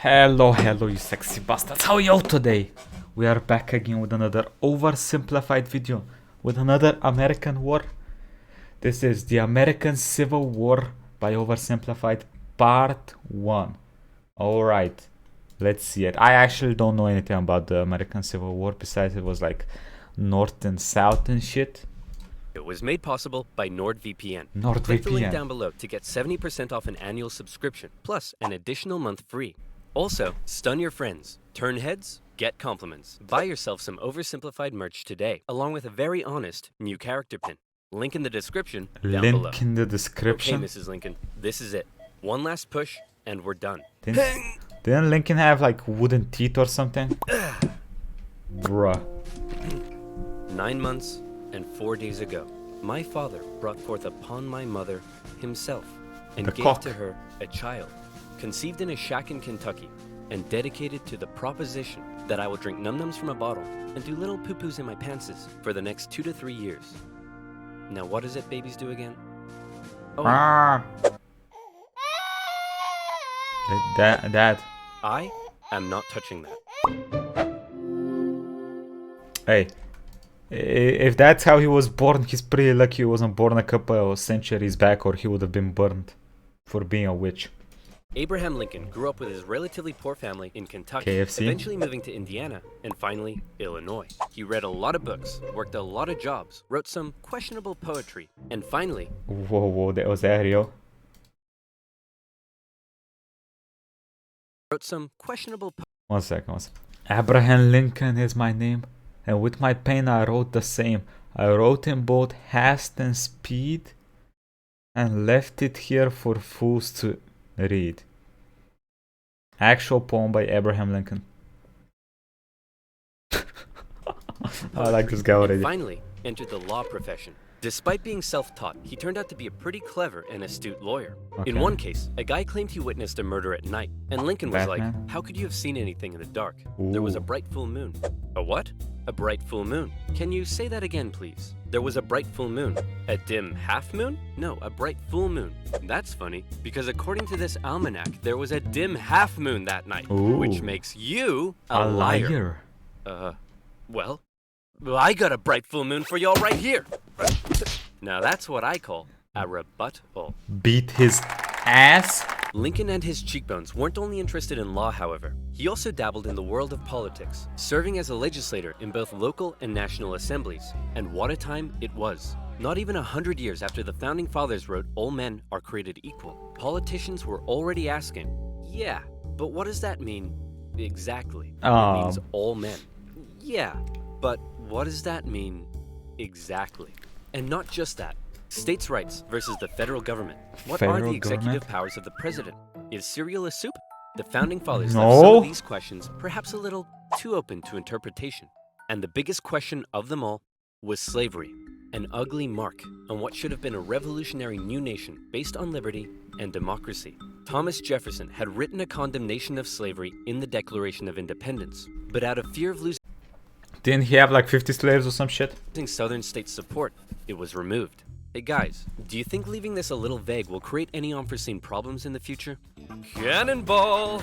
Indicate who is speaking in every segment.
Speaker 1: Hello, you sexy bastards. How are you today? We are back again with another oversimplified video with another American war. This is the American Civil War by Oversimplified Part 1. Alright, let's see it. I actually don't know anything about the American Civil War besides it was like North and South and shit.
Speaker 2: It was made possible by NordVPN.
Speaker 1: NordVPN.
Speaker 2: Click the link down below to get 70% off an annual subscription, plus an additional month free. Also, stun your friends, turn heads, get compliments. Buy yourself some Oversimplified merch today, along with a very honest new character pin. Link in the description down below.
Speaker 1: Link in the description.
Speaker 2: Okay, Mrs. Lincoln, this is it. One last push, and we're done.
Speaker 1: Didn't Lincoln have like wooden teeth or something? Bruh.
Speaker 2: 9 months and 4 days ago, my father brought forth upon my mother himself and
Speaker 1: The
Speaker 2: gave
Speaker 1: cock.
Speaker 2: to her a child, conceived in a shack in Kentucky and dedicated to the proposition that I will drink num-nums from a bottle and do little poo-poos in my pantses for the next 2 to 3 years. Now what is it babies do again? Oh,
Speaker 1: Ah. Dad.
Speaker 2: I am not touching that.
Speaker 1: Hey, if that's how he was born, he's pretty lucky he wasn't born a couple of centuries back, or he would have been burned for being a witch.
Speaker 2: Abraham Lincoln grew up with his relatively poor family in Kentucky,
Speaker 1: KFC?
Speaker 2: eventually moving to Indiana, and finally, Illinois. He read a lot of books, worked a lot of jobs, wrote some questionable poetry, and finally,
Speaker 1: Whoa, that was Ariel.
Speaker 2: wrote some questionable
Speaker 1: One second. Abraham Lincoln is my name, and with my pen I wrote the same. I wrote in both haste and speed, and left it here for fools to read. Actual poem by Abraham Lincoln. I like this guy
Speaker 2: and
Speaker 1: already.
Speaker 2: finally entered the law profession. Despite being self-taught, he turned out to be a pretty clever and astute lawyer.
Speaker 1: Okay.
Speaker 2: In one case, a guy claimed he witnessed a murder at night, and Lincoln was
Speaker 1: Batman?
Speaker 2: like, how could you have seen anything in the dark? There was a
Speaker 1: Ooh.
Speaker 2: bright full moon. A what? A bright full moon. Can you say that again, please? There was a bright full moon. A dim half moon? No, a bright full moon. That's funny, because according to this almanac, there was a dim half moon that night, which
Speaker 1: Ooh.
Speaker 2: makes you
Speaker 1: A liar.
Speaker 2: Well, I got a bright full moon for y'all right here. Now that's what I call a rebuttal.
Speaker 1: Beat his ass.
Speaker 2: Lincoln and his cheekbones weren't only interested in law, however. He also dabbled in the world of politics, serving as a legislator in both local and national assemblies. And what a time it was. Not even 100 years after the Founding Fathers wrote, "All men are created equal," politicians were already asking, yeah, but what does that mean exactly? It means all men. Yeah, but what does that mean exactly? And not just that. States' rights versus the federal government. What are the
Speaker 1: Federal
Speaker 2: executive
Speaker 1: government?
Speaker 2: powers of the president? Is cereal a soup? The Founding Fathers
Speaker 1: No.
Speaker 2: left some of these questions perhaps a little too open to interpretation. And the biggest question of them all was slavery, an ugly mark on what should have been a revolutionary new nation based on liberty and democracy. Thomas Jefferson had written a condemnation of slavery in the Declaration of Independence, but out of fear of losing
Speaker 1: Didn't he have like 50 slaves or some shit?
Speaker 2: Southern states' support, it was removed. Hey guys, do you think leaving this a little vague will create any unforeseen problems in the future? Cannonball!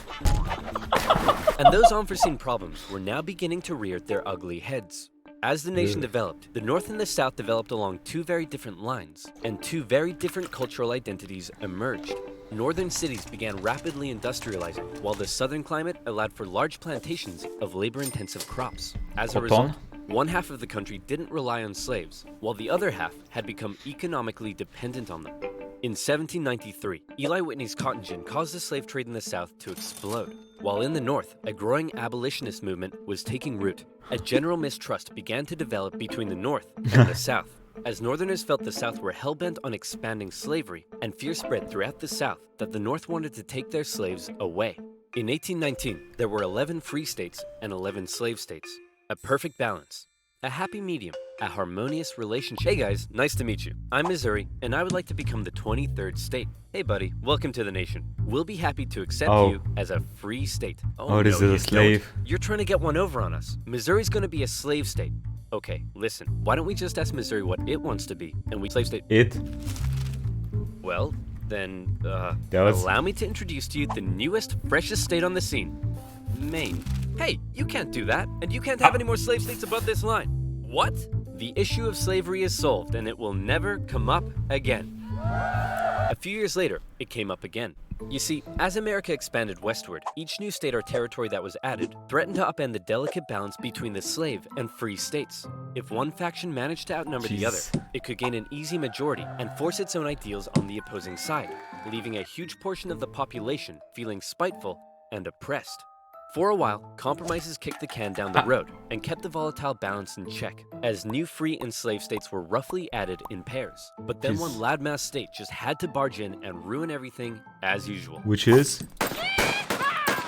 Speaker 2: And those unforeseen problems were now beginning to rear their ugly heads. As the nation developed, the North and the South developed along two very different lines, and two very different cultural identities emerged. Northern cities began rapidly industrializing, while the southern climate allowed for large plantations of labor-intensive crops. As a result, one half of the country didn't rely on slaves, while the other half had become economically dependent on them. In 1793, Eli Whitney's cotton gin caused the slave trade in the South to explode. While in the North, a growing abolitionist movement was taking root. A general mistrust began to develop between the North and the South, as Northerners felt the South were hell-bent on expanding slavery, and fear spread throughout the South that the North wanted to take their slaves away. In 1819, there were 11 free states and 11 slave states. A perfect balance, a happy medium, a harmonious relationship. Hey guys, nice to meet you. I'm Missouri, and I would like to become the 23rd state. Hey buddy, welcome to the nation. We'll be happy to accept you as a free state.
Speaker 1: This is a slave.
Speaker 2: You're trying to get one over on us. Missouri's gonna be a slave state. Okay, listen, why don't we just ask Missouri what it wants to be, and we slave state.
Speaker 1: It?
Speaker 2: Well, then,
Speaker 1: That was-
Speaker 2: allow me to introduce to you the newest, freshest state on the scene, Maine. Hey, you can't do that, and you can't have any more slave states above this line. What? The issue of slavery is solved, and it will never come up again. A few years later, it came up again. You see, as America expanded westward, each new state or territory that was added threatened to upend the delicate balance between the slave and free states. If one faction managed to outnumber the other, it could gain an easy majority and force its own ideals on the opposing side, leaving a huge portion of the population feeling spiteful and oppressed. For a while, compromises kicked the can down the road and kept the volatile balance in check, as new free and slave states were roughly added in pairs. But then one loudmouth state just had to barge in and ruin everything as usual.
Speaker 1: Which is?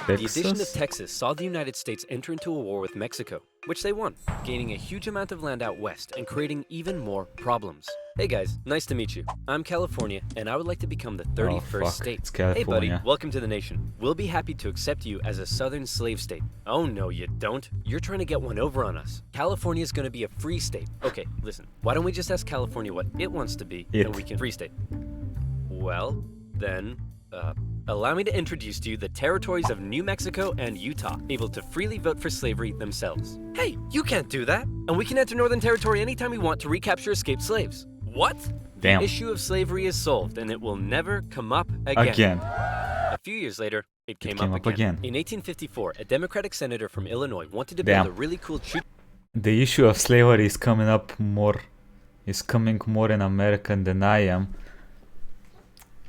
Speaker 2: The addition of Texas saw the United States enter into a war with Mexico, which they won, gaining a huge amount of land out west and creating even more problems. Hey guys, nice to meet you. I'm California, and I would like to become the 31st state.
Speaker 1: It's
Speaker 2: Hey buddy,
Speaker 1: California.
Speaker 2: welcome to the nation. We'll be happy to accept you as a southern slave state. Oh no, you don't. You're trying to get one over on us. California is going to be a free state. Okay, listen. Why don't we just ask California what it wants to be, and we can free state? Well, then, allow me to introduce to you the territories of New Mexico and Utah, able to freely vote for slavery themselves. Hey, you can't do that. And we can enter Northern Territory anytime we want to recapture escaped slaves. What?
Speaker 1: Damn.
Speaker 2: The issue of slavery is solved, and it will never come up again. A few years later, it came up again. In 1854, a Democratic senator from Illinois wanted to build a really cool
Speaker 1: The issue of slavery is coming more in American than I am.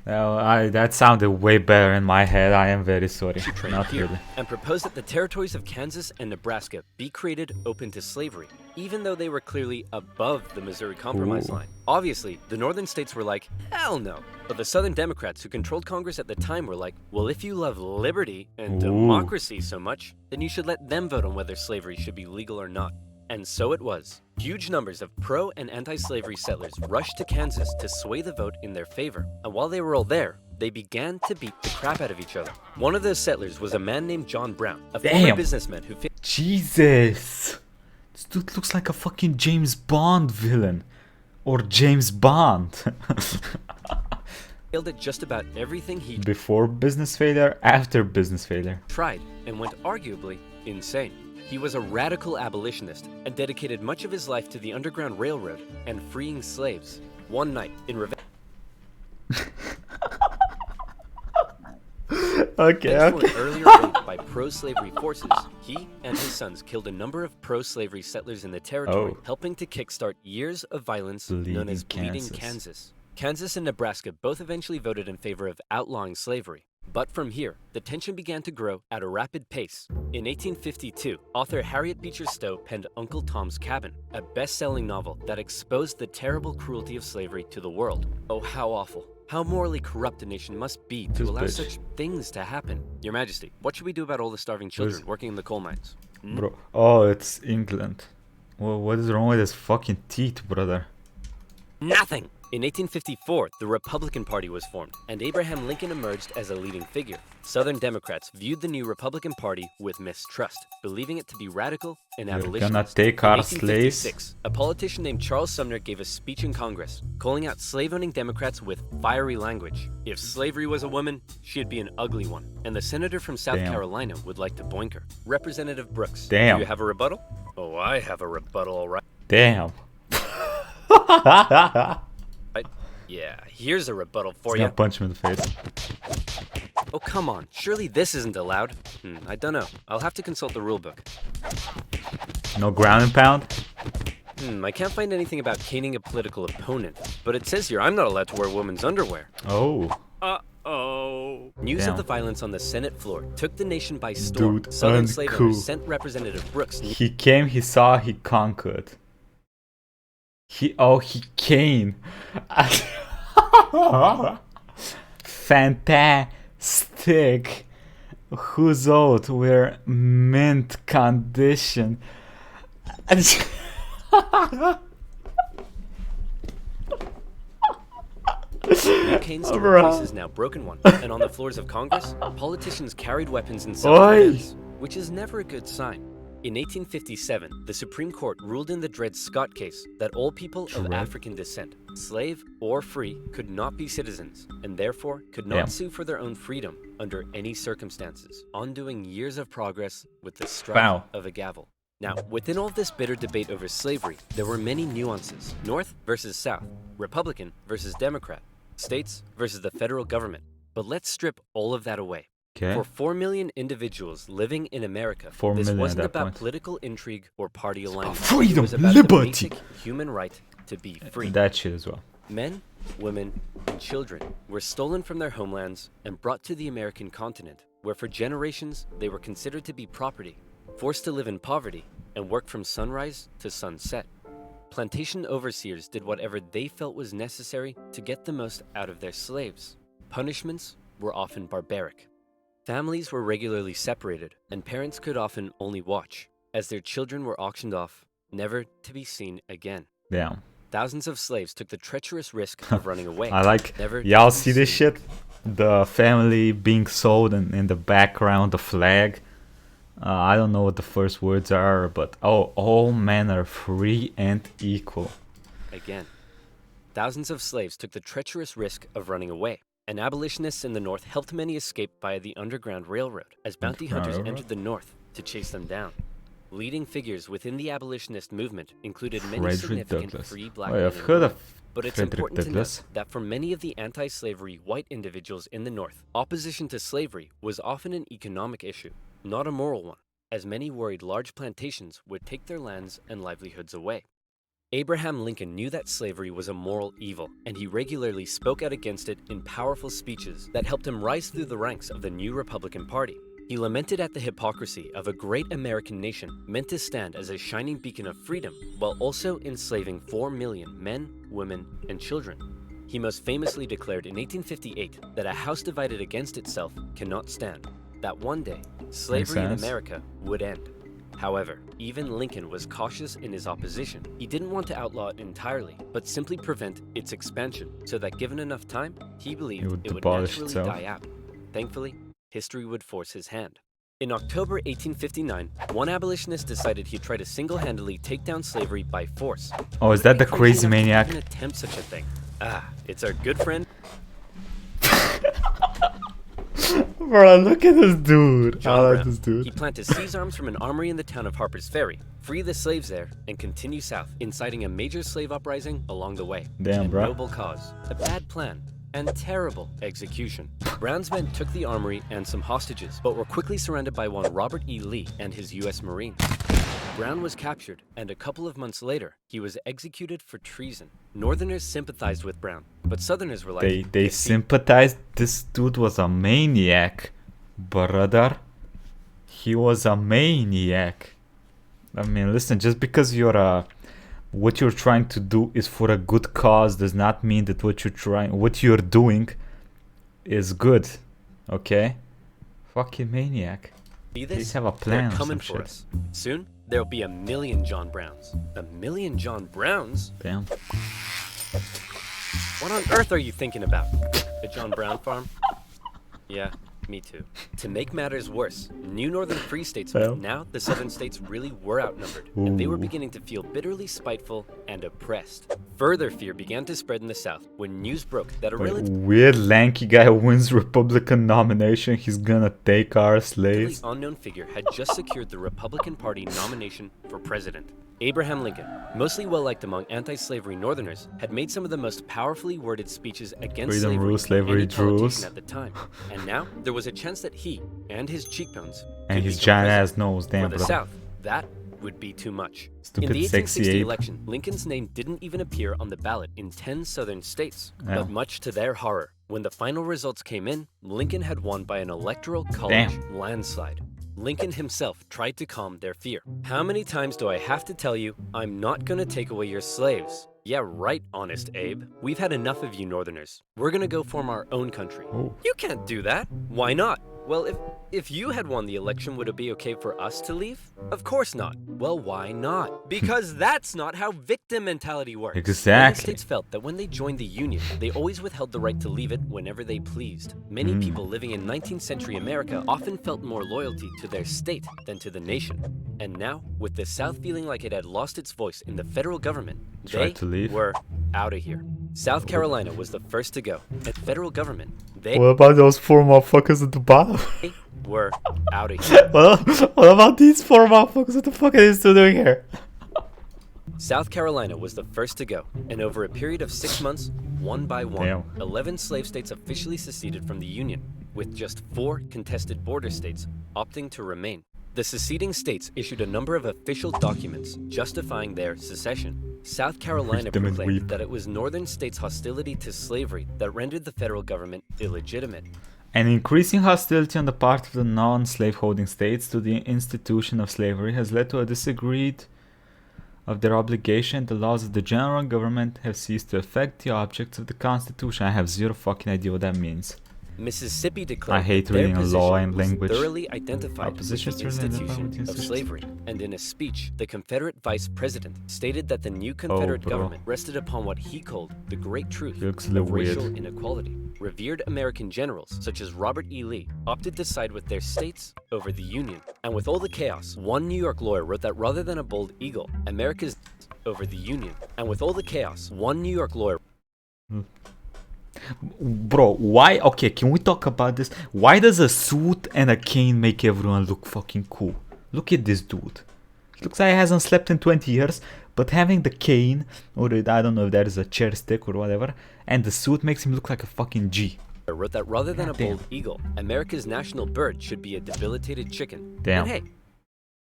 Speaker 1: That sounded way better in my head. I am very sorry. Not really.
Speaker 2: And proposed that the territories of Kansas and Nebraska be created open to slavery, even though they were clearly above the Missouri Compromise line. Obviously, the northern states were like, hell no. But the southern Democrats who controlled Congress at the time were like, well, if you love liberty and democracy so much, then you should let them vote on whether slavery should be legal or not. And so it was. Huge numbers of pro- and anti-slavery settlers rushed to Kansas to sway the vote in their favor. And while they were all there, they began to beat the crap out of each other. One of those settlers was a man named John Brown, a former businessman who
Speaker 1: Jesus! This dude looks like a fucking James Bond villain. Or James Bond.
Speaker 2: failed at just about everything he
Speaker 1: Before business failure, after business failure.
Speaker 2: tried, and went arguably insane. He was a radical abolitionist and dedicated much of his life to the Underground Railroad and freeing slaves. One night, in revenge for an earlier raid by pro-slavery forces, he and his sons killed a number of pro-slavery settlers in the territory, helping to kickstart years of violence known as Bleeding Kansas. Kansas and Nebraska both eventually voted in favor of outlawing slavery. But from here, the tension began to grow at a rapid pace. In 1852, author Harriet Beecher Stowe penned Uncle Tom's Cabin, a best-selling novel that exposed the terrible cruelty of slavery to the world. Oh, how awful. How morally corrupt a nation must be to allow such things to happen. Your Majesty, what should we do about all the starving children working in the coal mines?
Speaker 1: Bro, oh, it's England. Well, what is wrong with his fucking teeth, brother?
Speaker 2: Nothing! In 1854, the Republican Party was formed, and Abraham Lincoln emerged as a leading figure. Southern Democrats viewed the new Republican Party with mistrust, believing it to be radical and abolitionist.
Speaker 1: Gonna take our
Speaker 2: In
Speaker 1: slaves?
Speaker 2: 1856, a politician named Charles Sumner gave a speech in Congress, calling out slave-owning Democrats with fiery language. If slavery was a woman, she'd be an ugly one, and the senator from South Carolina would like to boink her. Representative Brooks, do you have a rebuttal? Oh, I have a rebuttal, all right.
Speaker 1: Damn.
Speaker 2: Yeah, here's a rebuttal for you.
Speaker 1: Gonna punch him in the face.
Speaker 2: Oh, come on. Surely this isn't allowed. I don't know. I'll have to consult the rulebook.
Speaker 1: No ground and pound?
Speaker 2: I can't find anything about caning a political opponent, but it says here I'm not allowed to wear women's underwear.
Speaker 1: Oh.
Speaker 2: Uh-oh. News of the violence on the Senate floor took the nation by storm.
Speaker 1: Dude,
Speaker 2: Southern slave owners sent Representative Brooks.
Speaker 1: He came, he saw, he conquered. He came. Fantastic. Who's out? We're mint condition.
Speaker 2: Canes to replace his now broken one, and on the floors of Congress, politicians carried weapons in self-defense, which is never a good sign. In 1857, the Supreme Court ruled in the Dred Scott case that all people of African descent, slave or free, could not be citizens, and therefore could not sue for their own freedom under any circumstances, undoing years of progress with the strike of a gavel. Now, within all this bitter debate over slavery, there were many nuances. North versus South, Republican versus Democrat, states versus the federal government. But let's strip all of that away.
Speaker 1: Okay.
Speaker 2: For 4 million individuals living in America,
Speaker 1: 4
Speaker 2: this
Speaker 1: million
Speaker 2: wasn't
Speaker 1: at that
Speaker 2: about
Speaker 1: point.
Speaker 2: political intrigue or party alignment.
Speaker 1: Freedom,
Speaker 2: it was about
Speaker 1: liberty.
Speaker 2: the basic human right to be free.
Speaker 1: That shit as well.
Speaker 2: Men, women, and children were stolen from their homelands and brought to the American continent, where for generations they were considered to be property, forced to live in poverty, and work from sunrise to sunset. Plantation overseers did whatever they felt was necessary to get the most out of their slaves. Punishments were often barbaric. Families were regularly separated, and parents could often only watch, as their children were auctioned off, never to be seen again.
Speaker 1: Damn.
Speaker 2: Thousands of slaves took the treacherous risk of running away.
Speaker 1: I like,
Speaker 2: never to
Speaker 1: y'all
Speaker 2: be
Speaker 1: see this
Speaker 2: seen.
Speaker 1: shit? The family being sold and in the background, the flag. I don't know what the first words are, but all men are free and equal.
Speaker 2: Again, thousands of slaves took the treacherous risk of running away. And abolitionists in the North helped many escape via the Underground Railroad, as bounty hunters entered the North to chase them down. Leading figures within the abolitionist movement included many
Speaker 1: Frederick
Speaker 2: significant
Speaker 1: Douglass.
Speaker 2: free black
Speaker 1: Oh,
Speaker 2: men.
Speaker 1: yeah, I've
Speaker 2: and
Speaker 1: heard
Speaker 2: women.
Speaker 1: of
Speaker 2: But it's
Speaker 1: Frederick
Speaker 2: important
Speaker 1: Douglass.
Speaker 2: to note that for many of the anti-slavery white individuals in the North, opposition to slavery was often an economic issue, not a moral one, as many worried large plantations would take their lands and livelihoods away. Abraham Lincoln knew that slavery was a moral evil, and he regularly spoke out against it in powerful speeches that helped him rise through the ranks of the new Republican Party. He lamented at the hypocrisy of a great American nation meant to stand as a shining beacon of freedom, while also enslaving 4 million men, women, and children. He most famously declared in 1858 that a house divided against itself cannot stand, that one day, slavery in
Speaker 1: sense.
Speaker 2: America would end. However, even Lincoln was cautious in his opposition. He didn't want to outlaw it entirely, but simply prevent its expansion, so that given enough time, he believed it would
Speaker 1: abolish
Speaker 2: naturally
Speaker 1: itself.
Speaker 2: die out. Thankfully, history would force his hand. In October 1859, one abolitionist decided he'd try to single-handedly take down slavery by force.
Speaker 1: Oh, is
Speaker 2: Would
Speaker 1: that
Speaker 2: it be
Speaker 1: the crazy
Speaker 2: enough to
Speaker 1: maniac?
Speaker 2: even attempt such a thing? It's our good friend
Speaker 1: Bro, look at this dude.
Speaker 2: John
Speaker 1: I like
Speaker 2: Brown.
Speaker 1: this dude.
Speaker 2: He planned to seize arms from an armory in the town of Harper's Ferry, free the slaves there, and continue south, inciting a major slave uprising along the way.
Speaker 1: Damn,
Speaker 2: a
Speaker 1: bro.
Speaker 2: noble cause, a bad plan, and terrible execution. Brown's men took the armory and some hostages, but were quickly surrounded by one Robert E. Lee and his U.S. Marines. Brown was captured, and a couple of months later, he was executed for treason. Northerners sympathized with Brown, but Southerners were like,
Speaker 1: They
Speaker 2: "If he
Speaker 1: sympathized. This dude was a maniac, brother. He was a maniac. I mean, listen, just because what you're trying to do is for a good cause does not mean that what you're doing is good. Okay? Fucking maniac.
Speaker 2: see this?
Speaker 1: Please have a plan
Speaker 2: They're
Speaker 1: or
Speaker 2: coming
Speaker 1: some
Speaker 2: for
Speaker 1: shit.
Speaker 2: us. Soon, there'll be 1 million John Browns. 1 million John Browns?
Speaker 1: Damn.
Speaker 2: What on earth are you thinking about? A John Brown farm? Yeah, me too. To make matters worse, new northern free states
Speaker 1: Well.
Speaker 2: meant now the southern states really were outnumbered, and they were
Speaker 1: Ooh.
Speaker 2: beginning to feel bitterly spiteful and oppressed. Further fear began to spread in the south when news broke that a
Speaker 1: Wait,
Speaker 2: relatively
Speaker 1: weird lanky guy wins Republican nomination. He's gonna take our slaves.
Speaker 2: unknown figure had just secured the Republican Party nomination for president. Abraham Lincoln, mostly well-liked among anti-slavery Northerners, had made some of the most powerfully worded speeches against
Speaker 1: Freedom
Speaker 2: slavery
Speaker 1: rules,
Speaker 2: of
Speaker 1: slavery
Speaker 2: any politician
Speaker 1: rules.
Speaker 2: at the time. And now, there was a chance that he and his cheekbones
Speaker 1: And
Speaker 2: could
Speaker 1: his
Speaker 2: become
Speaker 1: giant
Speaker 2: president.
Speaker 1: ass nose. Damn,
Speaker 2: For the
Speaker 1: bro.
Speaker 2: South, that would be too much.
Speaker 1: Stupid
Speaker 2: In the
Speaker 1: sexy
Speaker 2: 1860
Speaker 1: ape.
Speaker 2: election, Lincoln's name didn't even appear on the ballot in 10 southern states.
Speaker 1: Yeah.
Speaker 2: But much to their horror, when the final results came in, Lincoln had won by an electoral college landslide. Lincoln himself tried to calm their fear. How many times do I have to tell you, I'm not gonna take away your slaves? Yeah, right, Honest Abe. We've had enough of you Northerners. We're gonna go form our own country.
Speaker 1: Oh.
Speaker 2: You can't do that. Why not? Well, if you had won the election, would it be okay for us to leave? Of course not. Well, why not? Because that's not how victim mentality works.
Speaker 1: Exactly.
Speaker 2: Many states felt that when they joined the Union, they always withheld the right to leave it whenever they pleased. Many people living in 19th century America often felt more loyalty to their state than to the nation. And now, with the South feeling like it had lost its voice in the federal government,
Speaker 1: Tried
Speaker 2: they
Speaker 1: to leave.
Speaker 2: were out of here. South Carolina was the first to go. And federal government, they
Speaker 1: What about those 4 motherfuckers at the bottom?
Speaker 2: were out of here.
Speaker 1: What about these 4 motherfuckers? What the fuck are they still doing here?
Speaker 2: South Carolina was the first to go, and over a period of 6 months, one by one,
Speaker 1: Damn.
Speaker 2: 11 slave states officially seceded from the Union, with just 4 contested border states opting to remain. The seceding states issued a number of official documents justifying their secession. South Carolina
Speaker 1: Read them and
Speaker 2: proclaimed
Speaker 1: weep.
Speaker 2: that it was northern states' hostility to slavery that rendered the federal government illegitimate.
Speaker 1: An increasing hostility on the part of the non-slaveholding states to the institution of slavery has led to a disagreed of their obligation. The laws of the general government have ceased to affect the objects of the Constitution. I have zero fucking idea what that means.
Speaker 2: Mississippi declared
Speaker 1: I hate
Speaker 2: that their
Speaker 1: reading
Speaker 2: position
Speaker 1: law and
Speaker 2: was
Speaker 1: language.
Speaker 2: thoroughly identified
Speaker 1: Our
Speaker 2: with
Speaker 1: position
Speaker 2: the
Speaker 1: is thoroughly identified with the
Speaker 2: institution of
Speaker 1: institution.
Speaker 2: slavery, and in a speech, the Confederate vice president stated that the new Confederate
Speaker 1: bro.
Speaker 2: government rested upon what he called the great truth
Speaker 1: He looks a little
Speaker 2: of racial
Speaker 1: weird.
Speaker 2: inequality. Revered American generals, such as Robert E. Lee, opted to side with their states over the Union. And with all the chaos, one New York lawyer wrote that rather than a bold eagle, America's over the Union. And with all the chaos, one New York lawyer
Speaker 1: Bro, why? Okay, can we talk about this? Why does a suit and a cane make everyone look fucking cool? Look at this dude. He looks like he hasn't slept in 20 years, but having the cane, or I don't know if that is a chair stick or whatever, and the suit makes him look like a fucking G.
Speaker 2: wrote that rather than a
Speaker 1: Goddamn.
Speaker 2: bold eagle, America's national bird should be a debilitated chicken.
Speaker 1: Damn.
Speaker 2: And hey,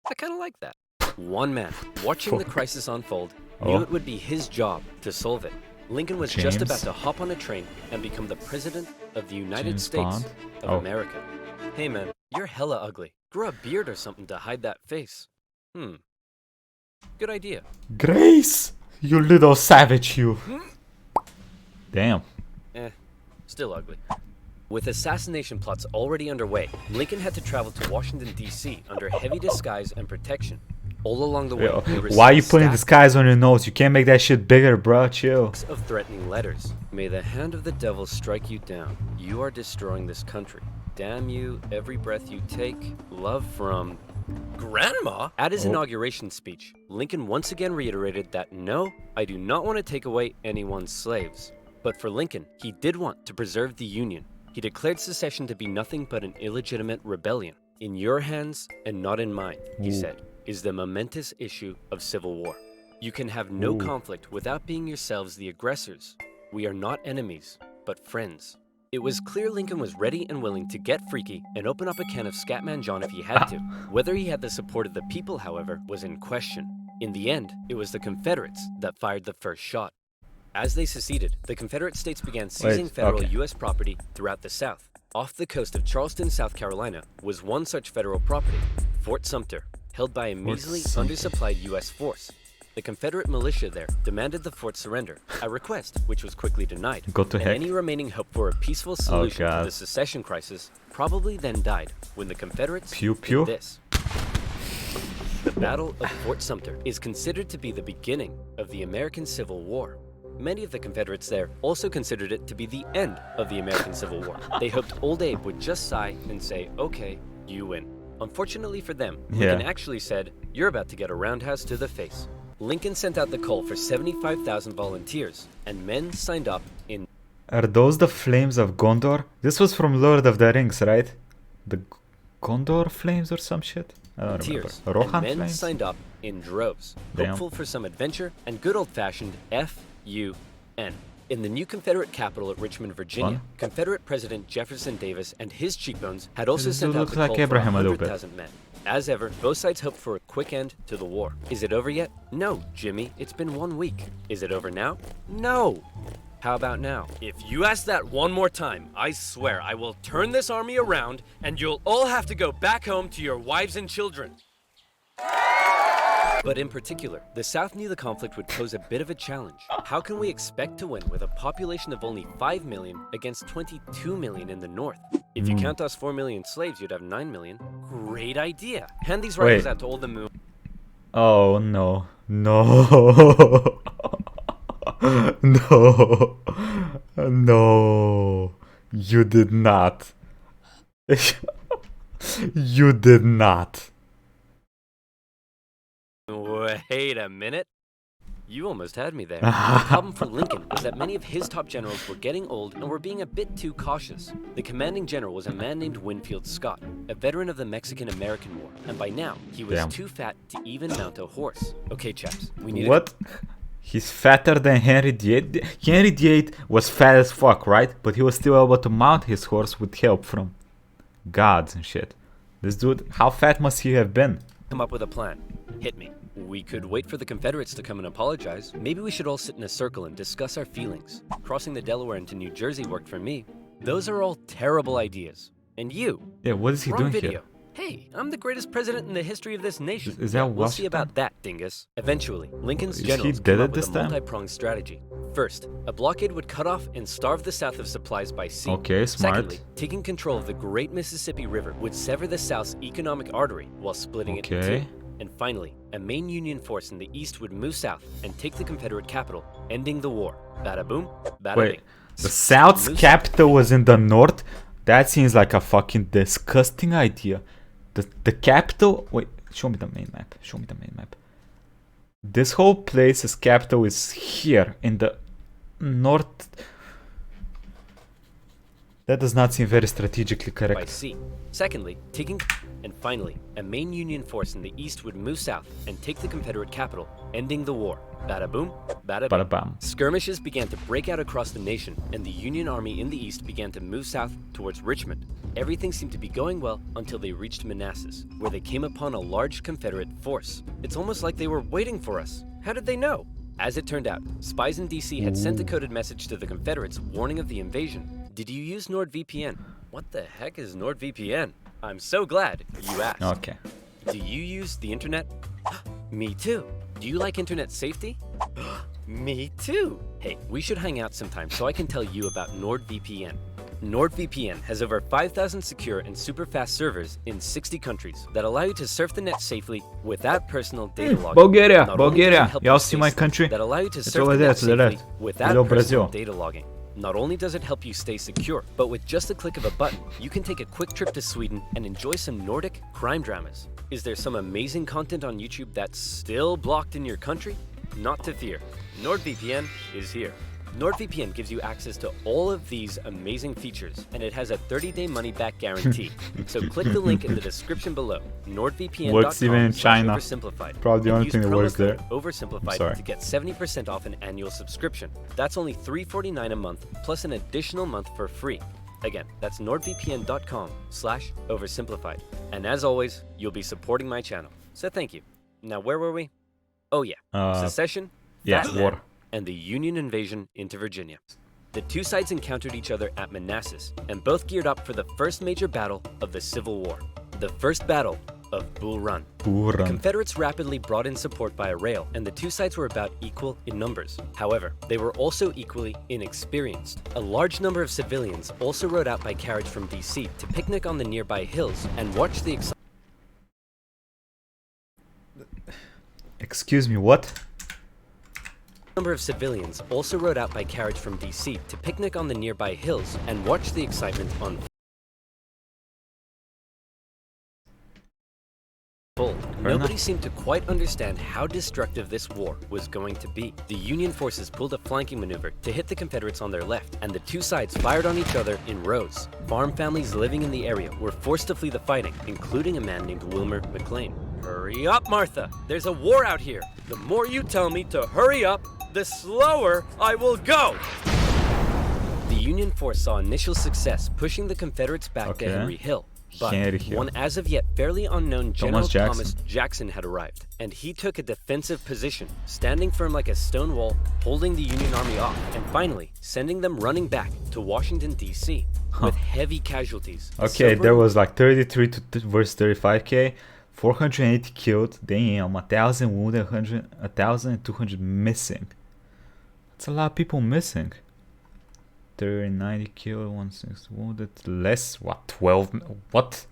Speaker 2: I kind of like that. One man, watching the crisis unfold,
Speaker 1: Oh.
Speaker 2: knew it would be his job to solve it. Lincoln was just
Speaker 1: James.
Speaker 2: about to hop on a train and become the president of the United
Speaker 1: James
Speaker 2: States
Speaker 1: Bond?
Speaker 2: of
Speaker 1: Oh.
Speaker 2: America. Hey man, you're hella ugly. Grow a beard or something to hide that face. Good idea.
Speaker 1: Grace! You little savage, you. Damn.
Speaker 2: Still ugly. With assassination plots already underway, Lincoln had to travel to Washington, D.C. under heavy disguise and protection. All along the way, he received
Speaker 1: Why are you putting
Speaker 2: stacks
Speaker 1: disguise on your nose? You can't make that shit bigger, bro. Chill.
Speaker 2: of threatening letters. May the hand of the devil strike you down. You are destroying this country. Damn you, every breath you take. Love from Grandma. At his inauguration speech, Lincoln once again reiterated that no, I do not want to take away anyone's slaves. But for Lincoln, he did want to preserve the Union. He declared secession to be nothing but an illegitimate rebellion. In your hands and not in mine, he said, is the momentous issue of civil war. You can have no conflict without being yourselves the aggressors. We are not enemies, but friends. It was clear Lincoln was ready and willing to get freaky and open up a can of Scatman John if he had to. Whether he had the support of the people, however, was in question. In the end, it was the Confederates that fired the first shot. As they seceded, the Confederate states began seizing federal U.S. property throughout the South. Off the coast of Charleston, South Carolina, was one such federal property, Fort Sumter, held by a measly, undersupplied U.S. force. The Confederate militia there demanded the fort surrender, a request which was quickly denied.
Speaker 1: Go to
Speaker 2: and
Speaker 1: heck.
Speaker 2: any remaining hope for a peaceful solution to
Speaker 1: God.
Speaker 2: the secession crisis probably then died when the Confederates
Speaker 1: Pew,
Speaker 2: did
Speaker 1: pew.
Speaker 2: this. The Battle of Fort Sumter is considered to be the beginning of the American Civil War. Many of the Confederates there also considered it to be the end of the American Civil War. They hoped Old Abe would just sigh and say, okay, you win. Unfortunately for them, Lincoln actually said, you're about to get a roundhouse to the face. Lincoln sent out the call for 75,000 volunteers, and men signed up in
Speaker 1: Are those the flames of Gondor? This was from Lord of the Rings, right? The Gondor flames or some shit? I don't
Speaker 2: tears,
Speaker 1: remember.
Speaker 2: and
Speaker 1: Rohan
Speaker 2: men
Speaker 1: flames?
Speaker 2: signed up in droves,
Speaker 1: Damn.
Speaker 2: hopeful for some adventure and good old-fashioned F-U-N. In the new Confederate capital at Richmond, Virginia,
Speaker 1: Fun.
Speaker 2: Confederate President Jefferson Davis and his cheekbones had also
Speaker 1: This
Speaker 2: sent
Speaker 1: dude
Speaker 2: out
Speaker 1: looks
Speaker 2: the
Speaker 1: like
Speaker 2: call for
Speaker 1: Abraham a little bit.
Speaker 2: 100,000 men. As ever, both sides hoped for a quick end to the war. Is it over yet? No, Jimmy, it's been 1 week. Is it over now? No. How about now? If you ask that one more time, I swear I will turn this army around and you'll all have to go back home to your wives and children. But in particular, the South knew the conflict would pose a bit of a challenge. How can we expect to win with a population of only 5 million against 22 million in the North? If you count us 4 million slaves, you'd have 9 million. Great idea. Hand these rifles out to all the moon.
Speaker 1: Oh no. No. No. No. You did not. You did not.
Speaker 2: Wait a minute. You almost had me there. The problem for Lincoln was that many of his top generals were getting old and were being a bit too cautious. The commanding general was a man named Winfield Scott, a veteran of the Mexican-American War, and by now, he was too fat to even mount a horse. Okay, chaps, we need
Speaker 1: What? He's fatter than Henry VIII? Henry VIII was fat as fuck, right? But he was still able to mount his horse with help from gods and shit. This dude, how fat must he have been?
Speaker 2: Come up with a plan. Hit me. We could wait for the Confederates to come and apologize. Maybe we should all sit in a circle and discuss our feelings. Crossing the Delaware into New Jersey worked for me. Those are all terrible ideas. And you?
Speaker 1: Yeah, what is he doing here?
Speaker 2: Hey, I'm the greatest president in the history of this nation.
Speaker 1: Is that
Speaker 2: We'll see about that, dingus. Eventually, Lincoln's
Speaker 1: Is
Speaker 2: generals
Speaker 1: he
Speaker 2: came
Speaker 1: dead
Speaker 2: up
Speaker 1: at
Speaker 2: with
Speaker 1: this
Speaker 2: a
Speaker 1: time?
Speaker 2: multi-pronged strategy. First, a blockade would cut off and starve the South of supplies by sea.
Speaker 1: Okay, smart.
Speaker 2: Secondly, taking control of the great Mississippi River would sever the South's economic artery while splitting it in two. And finally, a main Union force in the east would move south and take the Confederate capital, ending the war. Bada boom, bada bing.
Speaker 1: Wait, the South's capital was in the north? That seems like a fucking disgusting idea. The capital... Wait, show me the main map. Show me the main map. This whole place's capital is here in the north. That does not seem very strategically correct.
Speaker 2: By sea. Secondly, and finally, a main Union force in the east would move south and take the Confederate capital, ending the war. Bada boom, bada bing.
Speaker 1: Bada bam.
Speaker 2: Skirmishes began to break out across the nation, and the Union Army in the east began to move south towards Richmond. Everything seemed to be going well until they reached Manassas, where they came upon a large Confederate force. It's almost like they were waiting for us. How did they know? As it turned out, spies in DC had sent a coded message to the Confederates warning of the invasion. Did you use NordVPN? What the heck is NordVPN? I'm so glad you asked.
Speaker 1: Okay.
Speaker 2: Do you use the internet? Me too. Do you like internet safety? Me too. Hey, we should hang out sometime so I can tell you about NordVPN. NordVPN has over 5,000 secure and super fast servers in 60 countries that allow you to surf the net safely without personal data logging.
Speaker 1: Bulgaria,
Speaker 2: Not only does it
Speaker 1: Bulgaria.
Speaker 2: help
Speaker 1: Y'all
Speaker 2: you
Speaker 1: see
Speaker 2: stay
Speaker 1: my
Speaker 2: safe,
Speaker 1: country?
Speaker 2: that allow you to
Speaker 1: It's
Speaker 2: surf
Speaker 1: over
Speaker 2: the
Speaker 1: there
Speaker 2: net
Speaker 1: to the
Speaker 2: safely
Speaker 1: left.
Speaker 2: without
Speaker 1: Hello,
Speaker 2: personal
Speaker 1: Brazil.
Speaker 2: data logging. Not only does it help you stay secure, but with just a click of a button, you can take a quick trip to Sweden and enjoy some Nordic crime dramas. Is there some amazing content on YouTube that's still blocked in your country? Not to fear. NordVPN is here. NordVPN gives you access to all of these amazing features, and it has a 30-day money-back guarantee. So click the link in the description below, nordvpn.com.
Speaker 1: Works even in China.
Speaker 2: Oversimplified.
Speaker 1: Probably the
Speaker 2: And
Speaker 1: only
Speaker 2: use
Speaker 1: thing that
Speaker 2: promo
Speaker 1: works there.
Speaker 2: code Oversimplified to get 70% off an annual subscription. That's only $3.49 a month, plus an additional month for free. Again, that's nordvpn.com/oversimplified. And as always, you'll be supporting my channel. So thank you. Now, where were we? Oh yeah, secession,
Speaker 1: Yeah,
Speaker 2: Fat Man,
Speaker 1: war.
Speaker 2: and the Union invasion into Virginia. The two sides encountered each other at Manassas, and both geared up for the first major battle of the Civil War, the First Battle of Bull Run.
Speaker 1: Bull Run.
Speaker 2: Confederates rapidly brought in support by rail, and the two sides were about equal in numbers. However, they were also equally inexperienced. A large number of civilians also rode out by carriage from DC to picnic on the nearby hills and watch the
Speaker 1: Excuse me, what?
Speaker 2: number of civilians also rode out by carriage from DC to picnic on the nearby hills and watch the excitement unfold. Nobody seemed to quite understand how destructive this war was going to be. The Union forces pulled a flanking maneuver to hit the Confederates on their left, and the two sides fired on each other in rows. Farm families living in the area were forced to flee the fighting, including a man named Wilmer McLean. Hurry up, Martha! There's a war out here! The more you tell me to hurry up, the slower I will go! The Union force saw initial success pushing the Confederates back to Henry Hill. But one as of yet fairly unknown General Thomas Jackson had arrived, and he took a defensive position, standing firm like a stone wall, holding the Union Army off, and finally sending them running back to Washington, D.C. with heavy casualties.
Speaker 1: Okay, there was like 33 versus 35k, 480 killed, damn, 1,000 wounded, 1,200 missing. That's a lot of people missing. 30, 90 killed, 160 wounded, less, what, 12, what?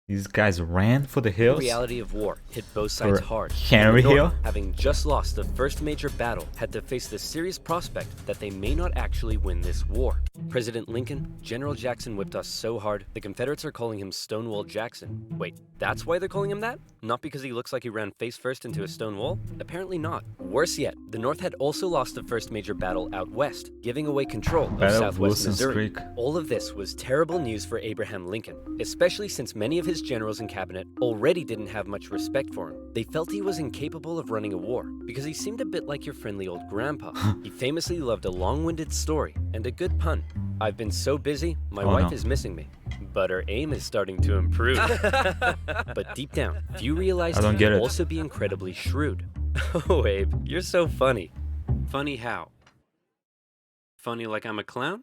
Speaker 1: These guys ran for the hills?
Speaker 2: The reality of war hit both sides hard.
Speaker 1: Henry Hill?
Speaker 2: Having just lost the first major battle, had to face the serious prospect that they may not actually win this war. President Lincoln, General Jackson whipped us so hard, the Confederates are calling him Stonewall Jackson. Wait, that's why they're calling him that? Not because he looks like he ran face first into a stone wall? Apparently not. Worse yet, the North had also lost the first major battle out west, giving away control of southwest Missouri. All of this was terrible news for Abraham Lincoln, especially since many of his generals and cabinet already didn't have much respect for him. They felt he was incapable of running a war, because he seemed a bit like your friendly old grandpa. He famously loved a long-winded story and a good pun. I've been so busy, my wife is missing me. But her aim is starting to improve. But deep down, few realized he could also be incredibly shrewd. Oh, Abe, you're so funny. Funny how? Funny like I'm a clown?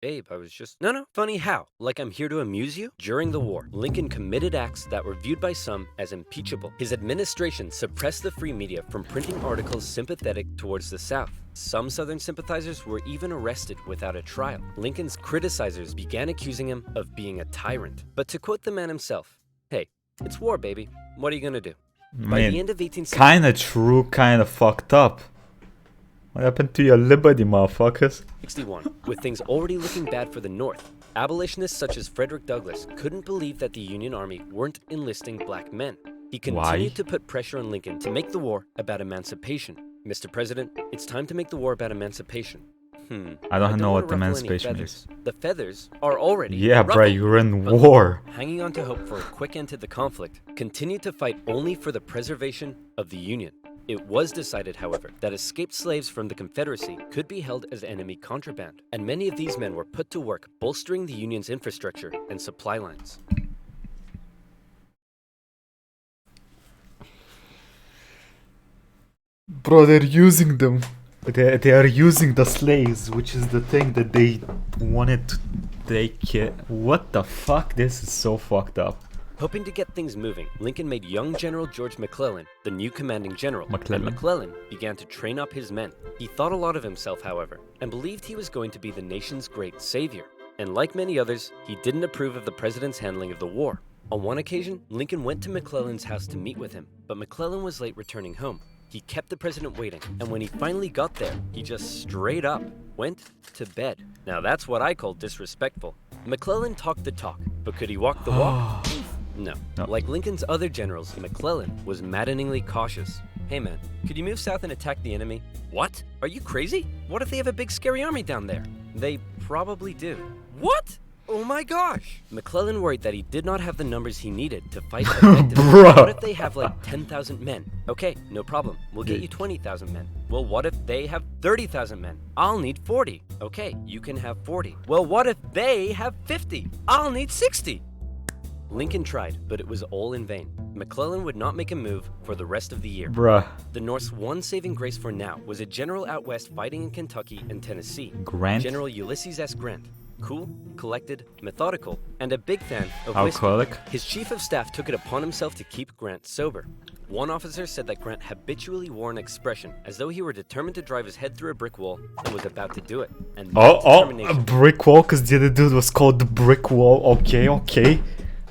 Speaker 2: Abe, I was just... No, funny how? Like I'm here to amuse you? During the war, Lincoln committed acts that were viewed by some as impeachable. His administration suppressed the free media from printing articles sympathetic towards the South. Some Southern sympathizers were even arrested without a trial. Lincoln's criticizers began accusing him of being a tyrant. But to quote the man himself, hey, it's war, baby. What are you gonna do? By the end of 1860...
Speaker 1: Kinda true, kinda fucked up. What happened to your liberty, motherfuckers?
Speaker 2: 61. With things already looking bad for the North, abolitionists such as Frederick Douglass couldn't believe that the Union Army weren't enlisting black men. He continued to put pressure on Lincoln to make the war about emancipation. Mr. President, it's time to make the war about emancipation.
Speaker 1: I don't know what emancipation is.
Speaker 2: The feathers are already
Speaker 1: bruh, you're in war.
Speaker 2: Hanging on to hope for a quick end to the conflict, continued to fight only for the preservation of the Union. It was decided, however, that escaped slaves from the Confederacy could be held as enemy contraband, and many of these men were put to work bolstering the Union's infrastructure and supply lines.
Speaker 1: Bro, they're using them. They are using the slaves, which is the thing that they wanted to take it. What the fuck? This is so fucked up.
Speaker 2: Hoping to get things moving, Lincoln made young General George McClellan the new commanding general, and McClellan began to train up his men. He thought a lot of himself, however, and believed he was going to be the nation's great savior. And like many others, he didn't approve of the president's handling of the war. On one occasion, Lincoln went to McClellan's house to meet with him, but McClellan was late returning home. He kept the president waiting, and when he finally got there, he just straight up went to bed. Now that's what I call disrespectful. McClellan talked the talk, but could he walk the walk? No. Like Lincoln's other generals, McClellan was maddeningly cautious. Hey man, could you move south and attack the enemy? What? Are you crazy? What if they have a big scary army down there? They probably do. What? Oh my gosh! McClellan worried that he did not have the numbers he needed to fight effectively. What if they have like 10,000 men? Okay, no problem. We'll get you 20,000 men. Well, what if they have 30,000 men? I'll need 40. Okay, you can have 40. Well, what if they have 50? I'll need 60. Lincoln tried, but it was all in vain. McClellan would not make a move for the rest of the year. The North's one saving grace for now was a general out west fighting in Kentucky and Tennessee. General Ulysses S. Grant. Cool, collected, methodical, and a big fan of whiskey. His chief of staff took it upon himself to keep Grant sober. One officer said that Grant habitually wore an expression as though he were determined to drive his head through a brick wall and was about to do it. And
Speaker 1: a brick wall? Because the other dude was called the brick wall. Okay.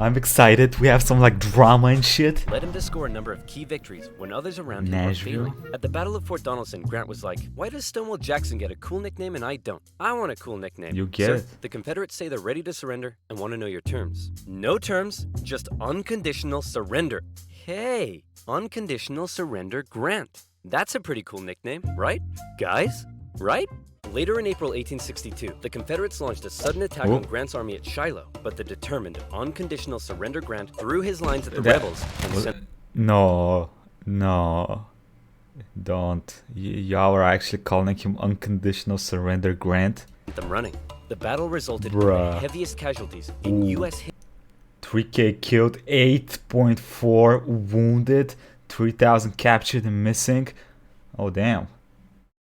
Speaker 1: I'm excited. We have some like drama and shit.
Speaker 2: Led him to score a number of key victories when others around him were failing. At the Battle of Fort Donelson, Grant was like, why does Stonewall Jackson get a cool nickname and I don't? I want a cool nickname.
Speaker 1: You get it.
Speaker 2: The Confederates say they're ready to surrender and want to know your terms. No terms, just unconditional surrender. Hey, unconditional surrender Grant. That's a pretty cool nickname, right? Guys? Right? Later in April 1862, the Confederates launched a sudden attack on Grant's army at Shiloh, but the determined, unconditional surrender Grant threw his lines at the rebels and sent...
Speaker 1: No, don't. Y'all are actually calling him unconditional surrender Grant?
Speaker 2: ...them running. The battle resulted in the heaviest casualties in U.S. history.
Speaker 1: 3K killed, 8.4 wounded, 3,000 captured and missing. Oh, damn.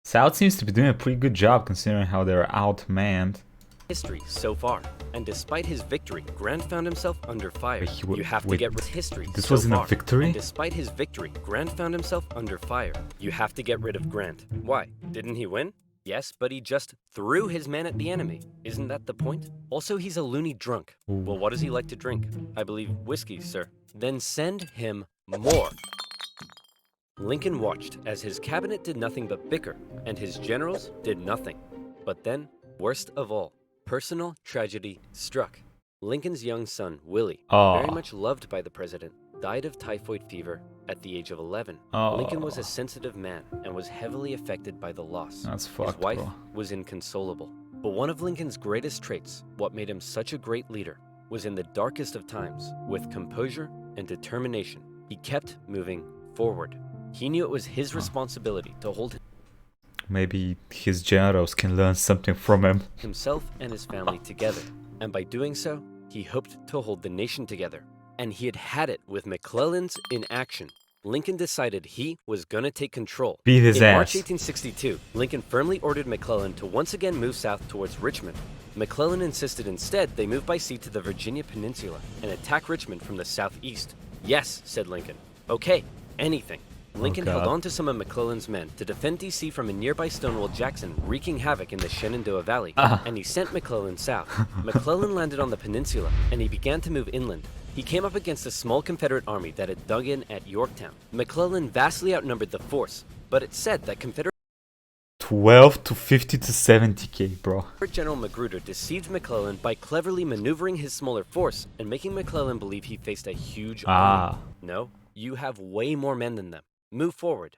Speaker 1: South seems to be doing a pretty good job considering how they're outmanned.
Speaker 2: History so far, and despite his victory, Grant found himself under fire. You have to get rid of history.
Speaker 1: This wasn't a victory?
Speaker 2: And despite his victory, Grant found himself under fire. You have to get rid of Grant. Why? Didn't he win? Yes, but he just threw his men at the enemy. Isn't that the point? Also, he's a loony drunk. Well, what does he like to drink? I believe whiskey, sir. Then send him more. Lincoln watched as his cabinet did nothing but bicker, and his generals did nothing. But then, Worst of all, personal tragedy struck. Lincoln's young son, Willie,
Speaker 1: Oh.
Speaker 2: very much loved by the president, died of typhoid fever at the age of 11.
Speaker 1: Oh.
Speaker 2: Lincoln was a sensitive man and was heavily affected by the loss.
Speaker 1: That's
Speaker 2: His
Speaker 1: fucked,
Speaker 2: wife
Speaker 1: bro.
Speaker 2: was inconsolable. But one of Lincoln's greatest traits, what made him such a great leader, was in the darkest of times, with composure and determination, he kept moving forward. He knew it was his responsibility to hold
Speaker 1: Maybe his generals can learn something from him.
Speaker 2: himself and his family together, and by doing so, he hoped to hold the nation together. And he had it with McClellan's inaction. Lincoln decided he was gonna take control.
Speaker 1: Beat his
Speaker 2: In
Speaker 1: ass.
Speaker 2: March 1862, Lincoln firmly ordered McClellan to once again move south towards Richmond. McClellan insisted instead they move by sea to the Virginia Peninsula and attack Richmond from the southeast. Yes, said Lincoln. Okay, anything. Lincoln held
Speaker 1: God.
Speaker 2: on to some of McClellan's men to defend D.C. from a nearby Stonewall Jackson wreaking havoc in the Shenandoah Valley, and he sent McClellan south. McClellan landed on the peninsula, and he began to move inland. He came up against a small Confederate army that had dug in at Yorktown. McClellan vastly outnumbered the force, but it said that Confederate
Speaker 1: 12 to 50 to 70k, bro.
Speaker 2: General Magruder deceived McClellan by cleverly maneuvering his smaller force and making McClellan believe he faced a huge army. No, you have way more men than them. Move forward.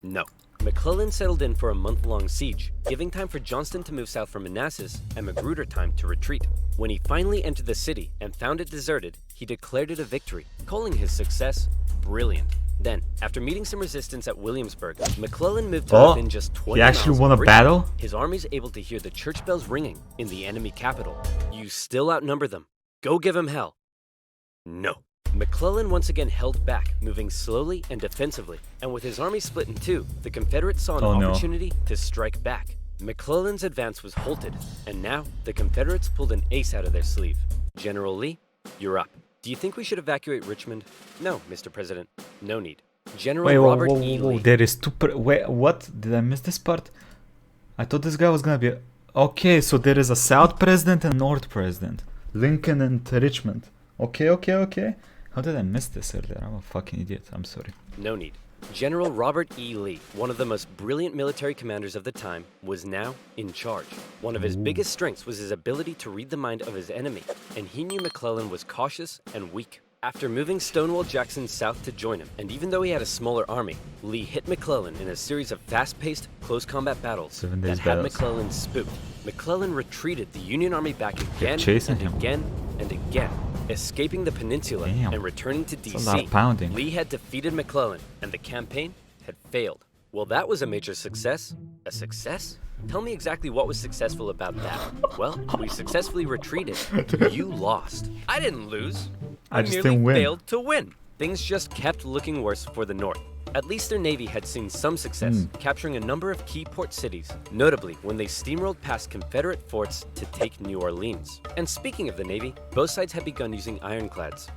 Speaker 2: No. McClellan settled in for a month-long siege, giving time for Johnston to move south from Manassas and Magruder time to retreat. When he finally entered the city and found it deserted, he declared it a victory, calling his success brilliant. Then, after meeting some resistance at Williamsburg, McClellan moved to within just 20
Speaker 1: he actually
Speaker 2: miles
Speaker 1: won
Speaker 2: of
Speaker 1: a
Speaker 2: Richmond.
Speaker 1: battle?
Speaker 2: His army's able to hear the church bells ringing in the enemy capital. You still outnumber them. Go give him hell. No. McClellan once again held back, moving slowly and defensively, and with his army split in two, the Confederates saw an opportunity to strike back. McClellan's advance was halted, and now the Confederates pulled an ace out of their sleeve. General Lee, you're up. Do you think we should evacuate Richmond? No, Mr. President, no need. General
Speaker 1: Wait,
Speaker 2: Robert E.
Speaker 1: whoa.
Speaker 2: Lee.
Speaker 1: There is two. Wait, what? Did I miss this part? I thought this guy was gonna be. Okay, so there is a South President and North President. Lincoln and Richmond. Okay. How did I miss this earlier? I'm a fucking idiot. I'm sorry.
Speaker 2: No need. General Robert E. Lee, one of the most brilliant military commanders of the time, was now in charge. One of his biggest strengths was his ability to read the mind of his enemy, and he knew McClellan was cautious and weak. After moving Stonewall Jackson south to join him, and even though he had a smaller army, Lee hit McClellan in a series of fast-paced, close combat battles
Speaker 1: 7
Speaker 2: that
Speaker 1: days
Speaker 2: had
Speaker 1: battles.
Speaker 2: McClellan spooked. McClellan retreated the Union Army back again
Speaker 1: chasing
Speaker 2: and
Speaker 1: him.
Speaker 2: again and again, escaping the peninsula
Speaker 1: Damn.
Speaker 2: and returning to
Speaker 1: That's a lot
Speaker 2: D.C.
Speaker 1: of pounding.
Speaker 2: Lee had defeated McClellan, and the campaign had failed. Well, that was a major success. A success? Tell me exactly what was successful about that. Well, we successfully retreated. You lost. I didn't lose.
Speaker 1: I just
Speaker 2: merely
Speaker 1: didn't win.
Speaker 2: failed to win. Things just kept looking worse for the North. At least their navy had seen some success, capturing a number of key port cities, notably when they steamrolled past Confederate forts to take New Orleans. And speaking of the navy, both sides had begun using ironclads.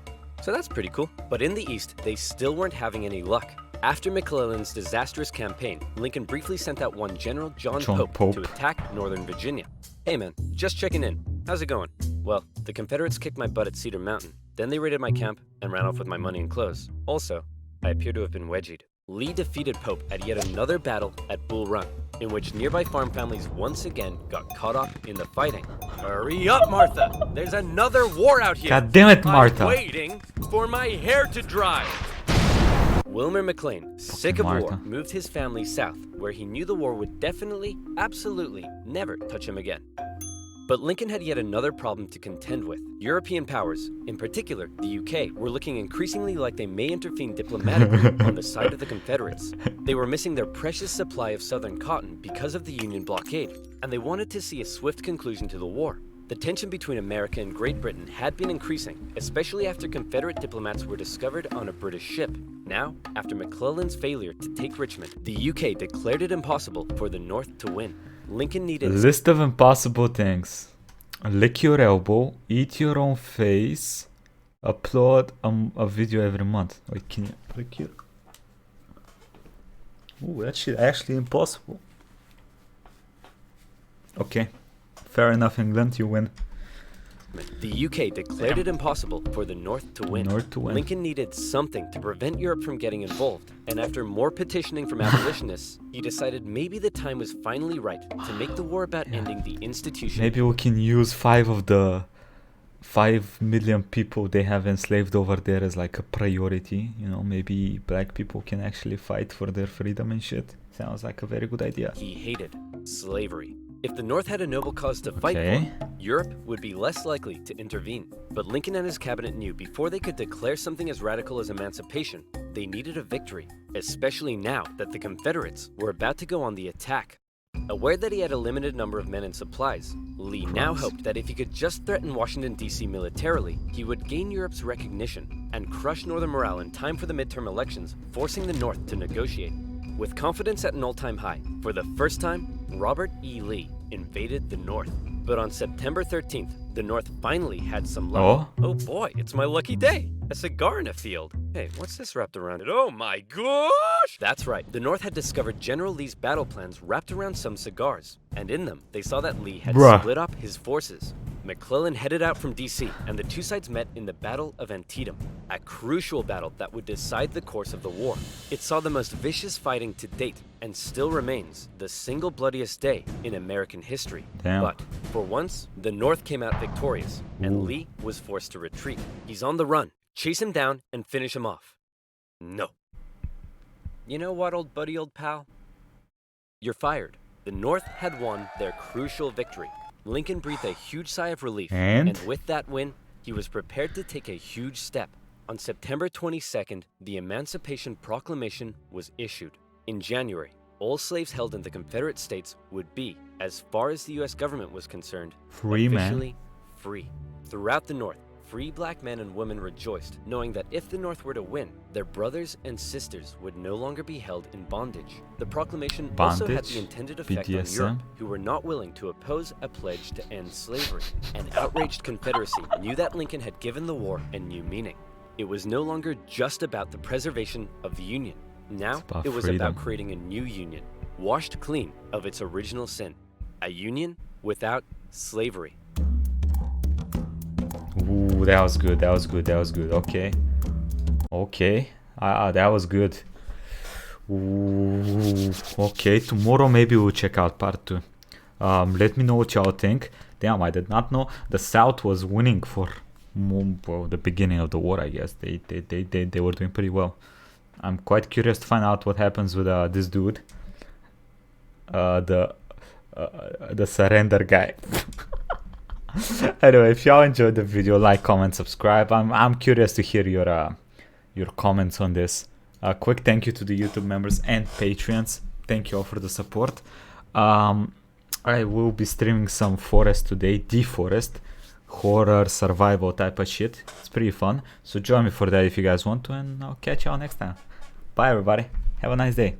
Speaker 2: So that's pretty cool. But in the east, they still weren't having any luck. After McClellan's disastrous campaign, Lincoln briefly sent out one General John Pope to attack Northern Virginia. Hey man, just checking in. How's it going? Well, the Confederates kicked my butt at Cedar Mountain. Then they raided my camp and ran off with my money and clothes. Also, I appear to have been wedgied. Lee defeated Pope at yet another battle at Bull Run, in which nearby farm families once again got caught up in the fighting. Hurry up, Martha! There's another war out here!
Speaker 1: God damn it, Martha!
Speaker 2: I'm waiting for my hair to dry! Wilmer McLean, sick of war,
Speaker 1: Martha.
Speaker 2: moved his family south, where he knew the war would definitely, absolutely, never touch him again. But Lincoln had yet another problem to contend with. European powers, in particular the UK, were looking increasingly like they may intervene diplomatically on the side of the Confederates. They were missing their precious supply of southern cotton because of the Union blockade, and they wanted to see a swift conclusion to the war. The tension between America and Great Britain had been increasing, especially after Confederate diplomats were discovered on a British ship. Now, after McClellan's failure to take Richmond, the UK declared it impossible for the North to win. Lincoln needed
Speaker 1: List of impossible things. Lick your elbow, eat your own face, upload a video every month. Wait, can you lick your... Ooh, that shit actually impossible. Okay. Fair enough, England, you win.
Speaker 2: The UK declared it impossible for the North to win. Lincoln needed something to prevent Europe from getting involved, and after more petitioning from abolitionists, he decided maybe the time was finally right to make the war about ending the institution.
Speaker 1: Maybe we can use 5 of the 5 million people they have enslaved over there as like a priority. You know, maybe black people can actually fight for their freedom and shit. Sounds like a very good idea.
Speaker 2: He hated slavery. If the North had a noble cause to fight for, Europe would be less likely to intervene. But Lincoln and his cabinet knew before they could declare something as radical as emancipation, they needed a victory, especially now that the Confederates were about to go on the attack. Aware that he had a limited number of men and supplies, Lee now hoped that if he could just threaten Washington, D.C. militarily, he would gain Europe's recognition and crush Northern morale in time for the midterm elections, forcing the North to negotiate. With confidence at an all-time high, for the first time, Robert E. Lee invaded the North. But on September 13th, the North finally had some luck. Oh boy, it's my lucky day! A cigar in a field. Hey, what's this wrapped around it? Oh my gosh! That's right, the North had discovered General Lee's battle plans wrapped around some cigars. And in them, they saw that Lee had split up his forces. McClellan headed out from D.C., and the two sides met in the Battle of Antietam, a crucial battle that would decide the course of the war. It saw the most vicious fighting to date, and still remains the single bloodiest day in American history. But, for once, the North came out victorious, and Lee was forced to retreat. He's on the run. Chase him down and finish him off. No. You know what, old buddy, old pal? You're fired. The North had won their crucial victory. Lincoln breathed a huge sigh of relief, and with that win, he was prepared to take a huge step. On September 22nd, the Emancipation Proclamation was issued. In January, all slaves held in the Confederate States would be, as far as the U.S. government was concerned, officially free. Throughout the North, free black men and women rejoiced, knowing that if the North were to win, their brothers and sisters would no longer be held in bondage. The proclamation also had the intended effect on Europe, who were not willing to oppose a pledge to end slavery. An outraged Confederacy knew that Lincoln had given the war a new meaning. It was no longer just about the preservation of the Union. Now, it was about creating a new Union, washed clean of its original sin. A Union without slavery.
Speaker 1: Ooh, that was good. That was good. That was good. Okay. Okay. That was good. Ooh, okay. Tomorrow maybe we'll check out part 2. Let me know what y'all think. Damn, I did not know the South was winning for the beginning of the war. I guess they were doing pretty well. I'm quite curious to find out what happens with this dude. The surrender guy. Anyway, if y'all enjoyed the video, like, comment, subscribe. I'm curious to hear your comments on this. Quick thank you to the YouTube members and Patreons. Thank you all for the support. I will be streaming some Forest today, The Forest, horror survival type of shit. It's pretty fun, so join me for that if you guys want to, and I'll catch y'all next time. Bye everybody, have a nice day.